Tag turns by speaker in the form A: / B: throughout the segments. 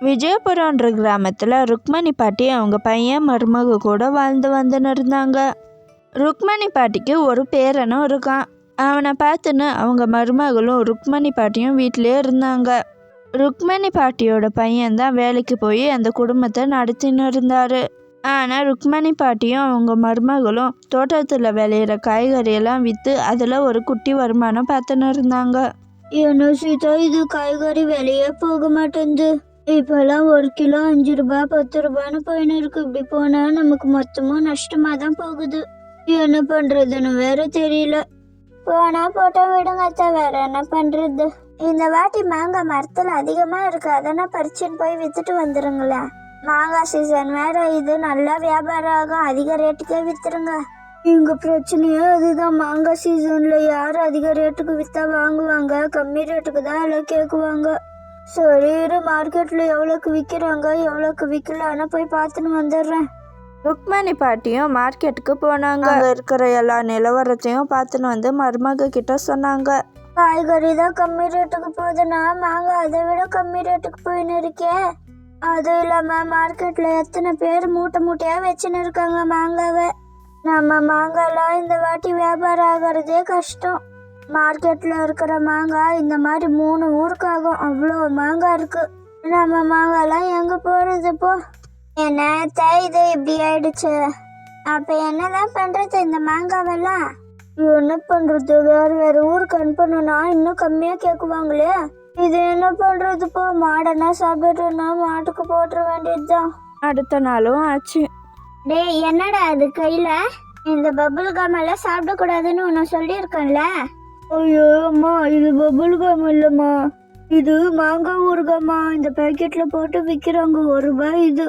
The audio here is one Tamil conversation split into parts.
A: விஜயபுரம்ன்ற கிராமத்தில் ருக்மணி பாட்டி அவங்க பையன் மருமக கூட வாழ்ந்து வந்துன்னு இருந்தாங்க. ருக்மணி பாட்டிக்கு ஒரு பேரனும் இருக்கான். அவனை பார்த்துன்னு அவங்க மருமகளும் ருக்மணி பாட்டியும் வீட்டிலே இருந்தாங்க. ருக்மணி பாட்டியோட பையன்தான் வேலைக்கு போய் அந்த குடும்பத்தை நடத்தின்னு இருந்தார். ஆனால் ருக்மணி பாட்டியும் அவங்க மருமகளும் தோட்டத்தில் விளையிற காய்கறியெல்லாம் விற்று அதில் ஒரு குட்டி வருமானம் பார்த்துன்னு இருந்தாங்க.
B: என்ன சீதா, இது காய்கறி விலையே போக மாட்டேங்குது. இப்பெல்லாம் 1 கிலோ 5 ரூபாய் 10 ரூபான்னு போயின்னு இருக்கு. இப்படி போனா நமக்கு மொத்தமும் நஷ்டமா தான் போகுது. என்ன பண்றதுன்னு வேற தெரியல. போனா போட்டா விடுங்க அத்தை, வேற என்ன பண்றது. இந்த வாட்டி மாங்காய் மரத்துல அதிகமா இருக்கு, அதெல்லாம் பறிச்சுன்னு போய் வித்துட்டு வந்துருங்களேன். மாங்காய் சீசன் வேற, இது நல்லா வியாபாரம் ஆகும், அதிக ரேட்டுக்கே வித்துருங்க. எங்க பிரச்சனையே அதுதான். மாங்காய் சீசன்ல யார் அதிக ரேட்டுக்கு வித்தா வாங்குவாங்க? கம்மி ரேட்டுக்கு தான் எல்லாம் கேட்குவாங்க. சரி, மார்க்கெட்ல எவ்வளோக்கு விற்கிறாங்க எவ்வளோக்கு விற்கலான்னு போய் பார்த்துன்னு வந்துடுறேன்.
A: ருக்மணி பாட்டியும் மார்க்கெட்டுக்கு போனாங்க. அங்கே இருக்கிற எல்லா நிலவரத்தையும் பார்த்துன்னு வந்து மருமக கிட்ட சொன்னாங்க.
B: காய்கறி தான் கம்மி ரேட்டுக்கு போகுதுன்னா மாங்காய் அதை விட கம்மி ரேட்டுக்கு போயின்னு இருக்கே. அதுவும் இல்லாம மார்க்கெட்ல எத்தனை பேர் மூட்டை மூட்டையா வச்சுன்னு இருக்காங்க மாங்காவை. நம்ம மாங்காய்லாம் இந்த வாட்டி வியாபாரம் ஆகிறதே கஷ்டம். மார்க்கெட்ல இருக்கிற மாங்காய் இந்த மாதிரி 3 ஊருக்கு ஆகும், அவ்வளோ மாங்காய் இருக்கு. நம்ம மாங்காய்லாம் எங்க போறது போ. என்ன இது இப்படி ஆயிடுச்சு. அப்ப என்னதான் பண்றது இந்த மாங்காவெல்லாம்? என்ன பண்றது, வேற வேற ஊருக்கு அனுப்பணும்னா இன்னும் கம்மியா கேக்குவாங்களே. இது என்ன பண்றது போ. மாடனா சாப்பிட்டுனா மாட்டுக்கு போட்டுற வேண்டியதுதான்.
A: அடுத்த நாளும் ஆச்சு.
B: டேய், என்னடா அது கையில? இந்த பபுள் கம் எல்லாம் சாப்பிடக்கூடாதுன்னு உன்னை சொல்லியிருக்கேன்ல. ஐயோ அம்மா, இது பபுள் கம் இல்லம்மா, இது மாங்காய் ஊறுகாய்மா. இந்த பேக்கெட்ல போட்டு விற்கிறாங்க, 1 ரூபாய். இது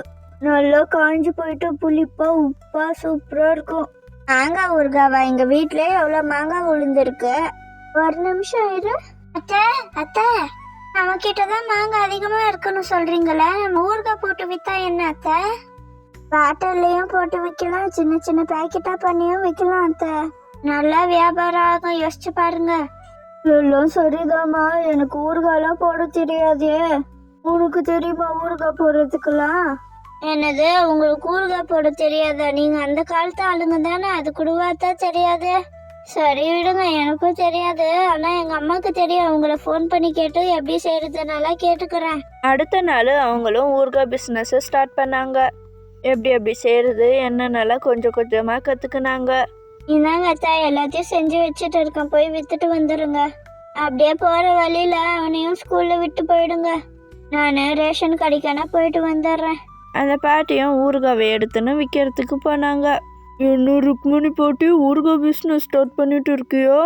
B: நல்லா காஞ்சி போயிட்டு புளிப்பா உப்பா சூப்பரா இருக்கும். மாங்காய் ஊறுகாவா? எங்க வீட்லயே எவ்வளவு மாங்காய் விழுந்திருக்கு. ஒரு நிமிஷம் இரு. அத்தை அத்தை, நம்ம கிட்டதான் மாங்காய் அதிகமா இருக்குன்னு சொல்றீங்களே, நம்ம ஊறுகாய் போட்டு வித்தா என்ன அத்தை? பாட்டிலையும் போட்டு விற்கலாம், சின்ன சின்ன பேக்கெட்டா பண்ணியும் விற்கலாம் அத்தை. நல்லா வியாபாரம் ஆகும், யோசிச்சு பாருங்க. எல்லாம் சரிதாம்மா, எனக்கு ஊறுகாய்லாம் போட தெரியாதே. உனக்கு தெரியுமா ஊறுகாய் போடுறதுக்கெல்லாம்? என்னது, உங்களுக்கு ஊறுகாய் போட தெரியாதா? நீங்க அந்த காலத்து ஆளுங்க தானே, அது கூடவாத்தான் தெரியாது. சரி விடுங்க, எனக்கும் தெரியாது. ஆனா எங்க அம்மாக்கு தெரியும், அவங்கள ஃபோன் பண்ணி கேட்டு எப்படி செய்யறதுனால கேட்டுக்கிறேன்.
A: அடுத்த நாள் அவங்களும் ஊறுகாய் பிஸ்னஸ் ஸ்டார்ட் பண்ணாங்க. எப்படி செய்யறது என்னென்னலாம் கொஞ்சம் கொஞ்சமா கத்துக்கினாங்க.
B: இந்தாங்க அத்தா, எல்லாத்தையும் செஞ்சு வச்சுட்டு இருக்கேன், போய் வித்துட்டு வந்துடுங்க. அப்படியே போற வழியில அவனையும் ஸ்கூல்ல விட்டு போயிடுங்க. நான் ரேஷன் கடைக்கான போயிட்டு வந்துடுறேன்.
A: அந்த பாட்டியும் ஊறுகாவை எடுத்துன்னு விற்கிறதுக்கு போனாங்க. என்ன ருக்மணி பாட்டி, ஊறுகாய் பிஸ்னஸ் ஸ்டார்ட் பண்ணிட்டு இருக்கியோ?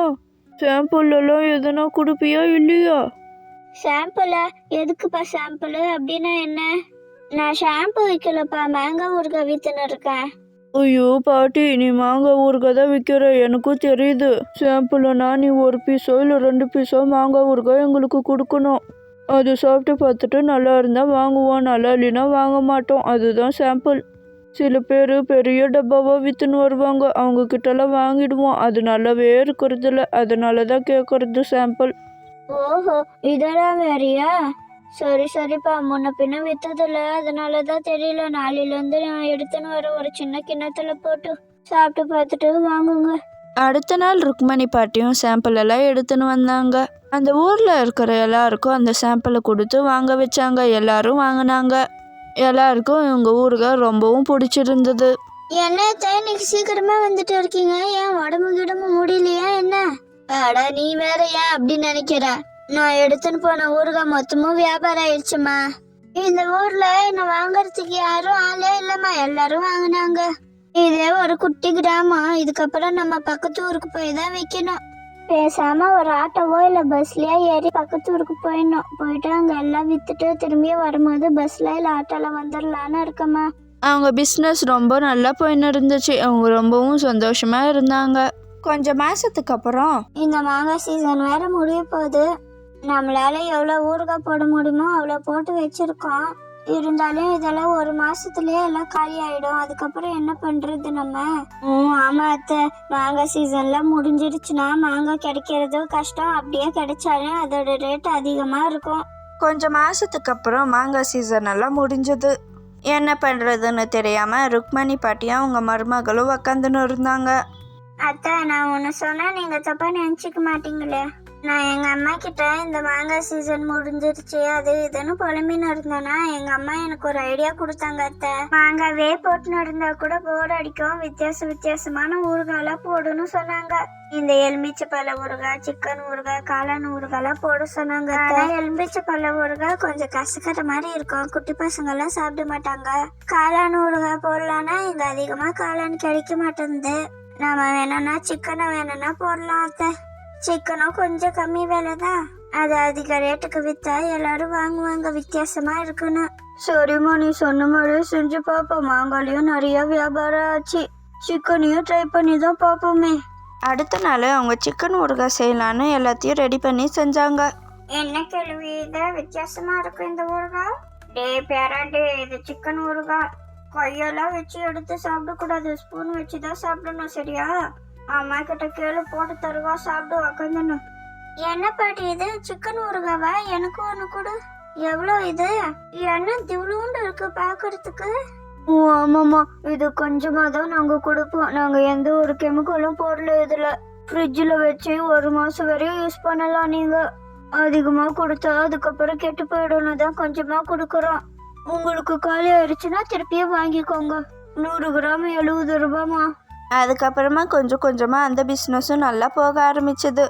A: சாம்பிள்லாம் எதனா கொடுப்பியா இல்லையா?
B: சாம்பிளா? எதுக்குப்பா சாம்பிள்? அப்படின்னா என்ன? நான் ஷாம்பு விற்கலப்பா, மாங்காய் ஊறுகாய் வித்துன்னு இருக்கேன்.
A: ஐயோ பாட்டி, நீ மாங்காய் ஊறுகாய் தான் விற்கிற, எனக்கும் தெரியுது. சாம்பிள்னா நீ 1 பீஸோ இல்லை 2 பீஸோ மாங்காய் ஊறுகாய் எங்களுக்கு கொடுக்கணும். அது சாப்பிட்டு பார்த்துட்டு நல்லா இருந்தால் வாங்குவோம், நல்லா இல்லைன்னா வாங்க மாட்டோம். அதுதான் சாம்பிள். சில பேர் பெரிய டப்பாவாக விற்றுன்னு வருவாங்க, அவங்க கிட்டலாம் வாங்கிடுவோம். அது நல்லாவே இருக்கிறது இல்லை, அதனால தான் கேட்கறது சாம்பிள்.
B: ஓஹோ, இதெல்லாம் வேறையா? சரி சரிப்பா, முன்ன பின்ன வித்ததில்ல, அதனாலதான் தெரியல. நாளையிலேருந்து நான் எடுத்துன்னு வர ஒரு சின்ன கிண்ணத்துல போட்டு சாப்பிட்டு பார்த்துட்டு வாங்குங்க.
A: அடுத்த நாள் ருக்மணி பாட்டியும் சாம்பிள் எல்லாம் எடுத்துன்னு வந்தாங்க. அந்த ஊரில் இருக்கிற எல்லாருக்கும் அந்த சாம்பிளை கொடுத்து வாங்க வச்சாங்க. எல்லாரும் வாங்கினாங்க. எல்லாருக்கும் இவங்க ஊறுகாய் ரொம்பவும் பிடிச்சிருந்தது.
B: என்ன இன்னைக்கு சீக்கிரமா வந்துட்டு இருக்கீங்க? ஏன் உடம்பு கிடம்பு முடியலையா என்ன? அட நீ வேற ஏன் அப்படி நினைக்கிற? நான் எடுத்துன்னு போன ஊறுகாய் மொத்தமும் வியாபாரம் ஆயிடுச்சுமா. இந்த ஊர்ல என்ன வாங்கறதுக்கு யாரும் ஆளே இல்லம்மா, எல்லாரும் வாங்கினாங்க. இதே ஒரு குட்டி கிராமம், இதுக்கப்புறம் நம்ம பக்கத்து ஊருக்கு போய் தான் வைக்கணும். பேசாம ஒரு ஆட்டோவோ இல்ல பஸ்லயே ஏறி பக்கத்து ஊருக்கு போயிடணும். போயிட்டு அங்க எல்லாம் வித்துட்டு திரும்பி வரும்போது பஸ்ல இல்ல ஆட்டோல வந்துடலான்னு இருக்கம்மா.
A: அவங்க பிஸ்னஸ் ரொம்ப நல்லா போயின்னு இருந்துச்சு. அவங்க ரொம்பவும் சந்தோஷமா இருந்தாங்க. கொஞ்சம் மாசத்துக்கு அப்புறம்
B: இந்த மாங்காய் சீசன் வேற முடிய போகுது. நம்மளால எவ்வளவு ஊறுகாய் போட முடியுமோ அவ்வளோ போட்டு வச்சிருக்கோம். இருந்தாலும் இதெல்லாம் 1 மாசத்துலயே எல்லாம் காலி ஆயிடும். அதுக்கப்புறம் என்ன பண்றது நம்ம? ஆமா அத்தை, மாங்காய் சீசன்ல முடிஞ்சிருச்சுன்னா மாங்காய் கிடைக்கிறதும் கஷ்டம். அப்படியே கிடைச்சாலும் அதோட ரேட் அதிகமா இருக்கும்.
A: கொஞ்சம் மாதத்துக்கு அப்புறம் மாங்காய் சீசன் எல்லாம் முடிஞ்சது. என்ன பண்ணுறதுன்னு தெரியாமல் ருக்மணி பாட்டியும் அவங்க மருமகளும் உக்காந்துன்னு இருந்தாங்க.
B: அத்தை, நான் ஒன்று சொன்னால் நீங்கள் தப்பாக நினச்சிக்க மாட்டீங்களே. நான் எங்கள் அம்மா கிட்ட இந்த மாங்காய் சீசன் முடிஞ்சிருச்சு அது இதுன்னு புலம்பின்னு இருந்தேன்னா எங்கள் அம்மா எனக்கு ஒரு ஐடியா கொடுத்தாங்க. அத்தை, மாங்காவே போட்டுன்னு இருந்தா கூட போர்டு அடிக்கும், வித்தியாசமான ஊறுகாலாம் போடுன்னு சொன்னாங்க. இந்த எலுமிச்சை பழ ஊறுகாய், சிக்கன் ஊறுகாய், காளான் ஊறுகாய்லாம் போட சொன்னாங்க. எலுமிச்சை பழ ஊறுகாய் கொஞ்சம் கசக்கிற மாதிரி இருக்கும், குட்டி பசங்கெல்லாம் சாப்பிட மாட்டாங்க. காளான் ஊறுகாய் போடலான்னா இங்கே அதிகமாக காளான் கிடைக்க மாட்டேங்குது. நம்ம வேணும்னா சிக்கனை வேணும்னா போடலாம். அத்தை, சிக்கனும் கொஞ்சம் கம்மி விலை தான், அது அதிக ரேட்டுக்கு விற்றா எல்லாரும் வாங்குவாங்க, வித்தியாசமா இருக்குன்னு. சரிம்மா, நீ சொன்ன மாதிரியே செஞ்சு பார்ப்போம். மாங்காலையும் நிறைய வியாபாரம் ஆச்சு, சிக்கனையும் ட்ரை பண்ணி தான் பார்ப்போமே.
A: அடுத்த நாள் அவங்க சிக்கன் ஊறுகாய் செய்யலான்னு எல்லாத்தையும் ரெடி பண்ணி செஞ்சாங்க.
B: என்ன கேள்வி இது, வித்தியாசமா இருக்கும் இந்த ஊறுகாய். டே பேராண்டே, இது சிக்கன் ஊறுகாய். கையெல்லாம் வச்சு எடுத்து சாப்பிடக்கூடாது, ஸ்பூன் வச்சு தான் சாப்பிடணும், சரியா? அம்மா கிட்ட கேளு, போட்டு தருவா, சாப்பிடு உக்காந்துன்னு. என்ன பாட்டி இது, சிக்கன் ஊறுகாவா? எனக்கு ஒன்று கொடு. எவ்வளோ இது? என்ன திவ்ளூண்டு இருக்கு பார்க்கறதுக்கு. ஓ ஆமாம்மா, இது கொஞ்சமாக தான் நாங்கள் கொடுப்போம். நாங்கள் எந்த ஒரு கெமிக்கலும் போடல இதில். ஃப்ரிட்ஜில் வச்சு 1 மாதம் வரையும் யூஸ் பண்ணலாம். நீங்கள் அதிகமாக கொடுத்தா அதுக்கப்புறம் கெட்டு போயிடணும் தான் கொஞ்சமாக கொடுக்குறோம். உங்களுக்கு காலி ஆயிடுச்சுன்னா திருப்பியும் வாங்கிக்கோங்க. 100 கிராம் 70 ரூபாய்மா.
A: அதுக்கப்புறமா கொஞ்சம் கொஞ்சமாக அந்த பிஸ்னஸும் நல்லா போக ஆரம்பிச்சது.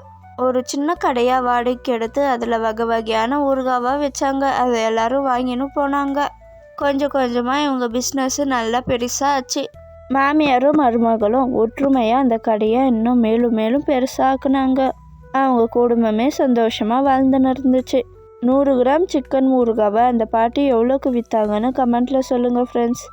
A: ஒரு சின்ன கடையாக வாடகைக்கு எடுத்து அதில் வகை வகையான ஊறுகாவாக வச்சாங்க. அதை எல்லாரும் வாங்கின்னு போனாங்க. கொஞ்சம் கொஞ்சமாக இவங்க பிஸ்னஸ்ஸு நல்லா பெருசாக ஆச்சு. மாமியாரும் மருமகளும் ஒற்றுமையாக அந்த கடையை இன்னும் மேலும் மேலும் பெருசாக்குனாங்க. அவங்க குடும்பமே சந்தோஷமாக வாழ்ந்துன்னு இருந்துச்சு. 100 கிராம் சிக்கன் ஊறுகாவை அந்த பாட்டி எவ்வளோக்கு விற்றாங்கன்னு கமெண்ட்டில் சொல்லுங்கள் ஃப்ரெண்ட்ஸ்.